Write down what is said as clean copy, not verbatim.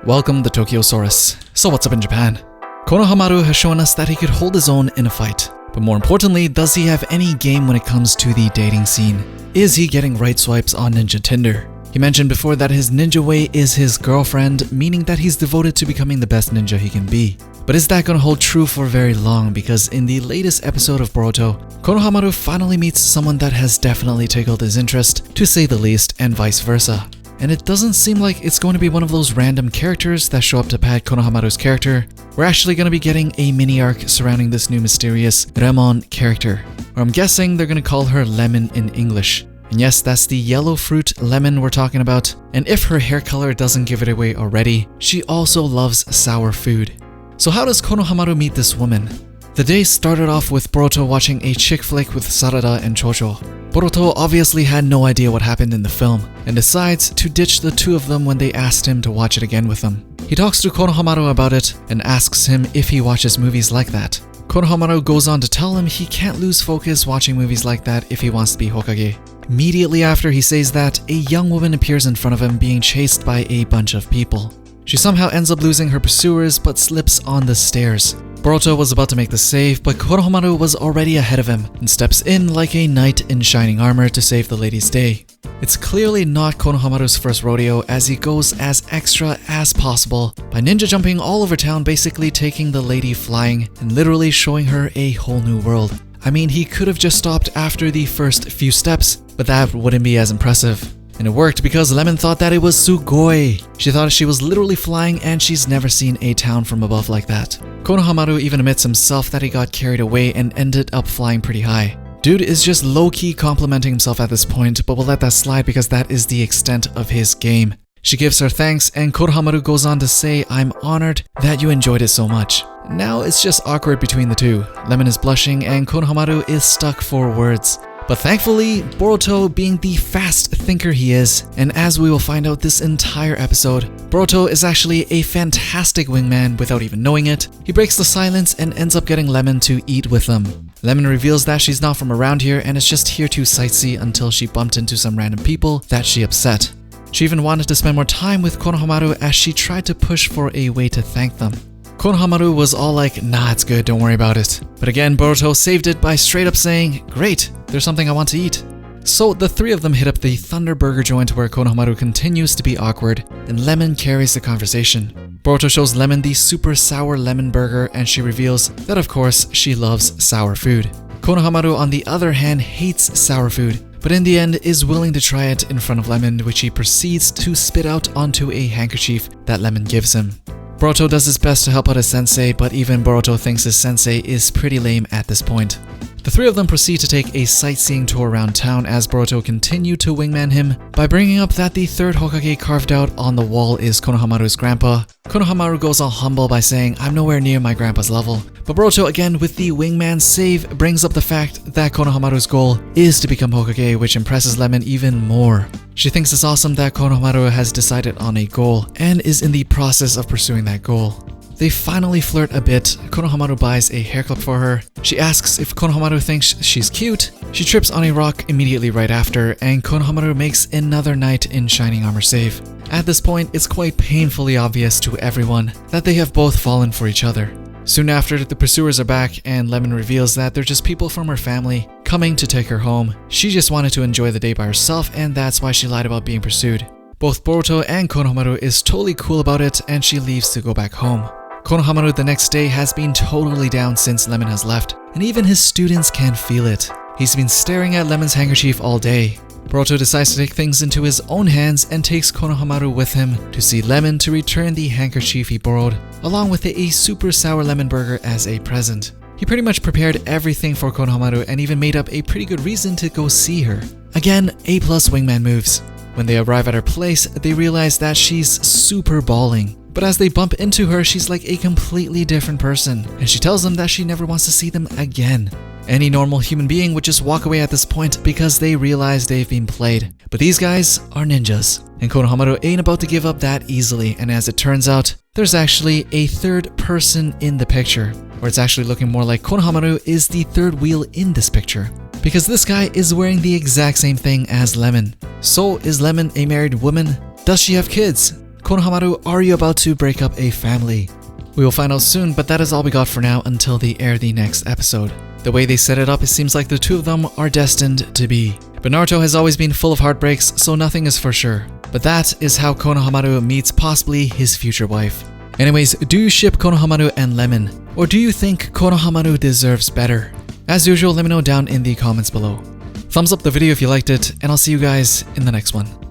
Welcome to Tokyosaurus. So what's up in Japan? Konohamaru has shown us that he could hold his own in a fight. But more importantly, does he have any game when it comes to the dating scene? Is he getting right swipes on Ninja Tinder? He mentioned before that his ninja way is his girlfriend, meaning that he's devoted to becoming the best ninja he can be. But is that gonna hold true for very long? Because in the latest episode of Boruto, Konohamaru finally meets someone that has definitely tickled his interest, to say the least, and vice versa. And it doesn't seem like it's going to be one of those random characters that show up to pad Konohamaru's character. We're actually going to be getting a mini arc surrounding this new mysterious Remon character. Or I'm guessing they're going to call her Lemon in English. And yes, that's the yellow fruit lemon we're talking about. And if her hair color doesn't give it away already, she also loves sour food. So how does Konohamaru meet this woman? The day started off with Boruto watching a chick flick with Sarada and Chocho. Boruto obviously had no idea what happened in the film, and decides to ditch the two of them when they asked him to watch it again with them. He talks to Konohamaru about it, and asks him if he watches movies like that. Konohamaru goes on to tell him he can't lose focus watching movies like that if he wants to be Hokage. Immediately after he says that, a young woman appears in front of him being chased by a bunch of people. She somehow ends up losing her pursuers but slips on the stairs. Boruto was about to make the save, but Konohamaru was already ahead of him and steps in like a knight in shining armor to save the lady's day. It's clearly not Konohamaru's first rodeo, as he goes as extra as possible by ninja jumping all over town, basically taking the lady flying and literally showing her a whole new world. I mean, he could have just stopped after the first few steps, but that wouldn't be as impressive. And it worked because Lemon thought that it was sugoi. She thought she was literally flying, and she's never seen a town from above like that. Konohamaru even admits himself that he got carried away and ended up flying pretty high. Dude is just low-key complimenting himself at this point, but we'll let that slide because that is the extent of his game. She gives her thanks, and Konohamaru goes on to say, "I'm honored that you enjoyed it so much." Now it's just awkward between the two. Lemon is blushing and Konohamaru is stuck for words. But thankfully, Boruto, being the fast thinker he is, and as we will find out this entire episode, Boruto is actually a fantastic wingman without even knowing it. He breaks the silence and ends up getting Lemon to eat with them. Lemon reveals that she's not from around here and is just here to sightsee until she bumped into some random people that she upset. She even wanted to spend more time with Konohamaru as she tried to push for a way to thank them. Konohamaru was all like, "Nah, it's good, don't worry about it." But again, Boruto saved it by straight up saying, "Great, there's something I want to eat." So the three of them hit up the Thunder Burger joint where Konohamaru continues to be awkward, and Lemon carries the conversation. Boruto shows Lemon the super sour lemon burger, and she reveals that of course she loves sour food. Konohamaru on the other hand hates sour food, but in the end is willing to try it in front of Lemon, which he proceeds to spit out onto a handkerchief that Lemon gives him. Boruto does his best to help out his sensei, but even Boruto thinks his sensei is pretty lame at this point. The three of them proceed to take a sightseeing tour around town as Boruto continued to wingman him by bringing up that the third Hokage carved out on the wall is Konohamaru's grandpa. Konohamaru goes all humble by saying, "I'm nowhere near my grandpa's level." But Boruto, again with the wingman save, brings up the fact that Konohamaru's goal is to become Hokage, which impresses Lemon even more. She thinks it's awesome that Konohamaru has decided on a goal and is in the process of pursuing that goal. They finally flirt a bit. Konohamaru buys a haircut for her. She asks if Konohamaru thinks she's cute. She trips on a rock immediately right after, and Konohamaru makes another knight in shining armor save. At this point, it's quite painfully obvious to everyone that they have both fallen for each other. Soon after, the pursuers are back, and Lemon reveals that they're just people from her family coming to take her home. She just wanted to enjoy the day by herself, and that's why she lied about being pursued. Both Boruto and Konohamaru is totally cool about it, and she leaves to go back home. Konohamaru the next day has been totally down since Lemon has left, and even his students can feel it. He's been staring at Lemon's handkerchief all day. Boruto decides to take things into his own hands and takes Konohamaru with him to see Lemon to return the handkerchief he borrowed, along with a super sour lemon burger as a present. He pretty much prepared everything for Konohamaru and even made up a pretty good reason to go see her. Again, A+ wingman moves. When they arrive at her place, they realize that she's super bawling. But as they bump into her, she's like a completely different person, and she tells them that she never wants to see them again. Any normal human being would just walk away at this point because they realize they've been played. But these guys are ninjas, and Konohamaru ain't about to give up that easily, and as it turns out, there's actually a third person in the picture, or it's actually looking more like Konohamaru is the third wheel in this picture. Because this guy is wearing the exact same thing as Lemon. So is Lemon a married woman? Does she have kids? Konohamaru, are you about to break up a family? We will find out soon, but that is all we got for now until they air the next episode. The way they set it up, it seems like the two of them are destined to be. But Naruto has always been full of heartbreaks, so nothing is for sure. But that is how Konohamaru meets possibly his future wife. Anyways, do you ship Konohamaru and Lemon? Or do you think Konohamaru deserves better? As usual, let me know down in the comments below. Thumbs up the video if you liked it, and I'll see you guys in the next one.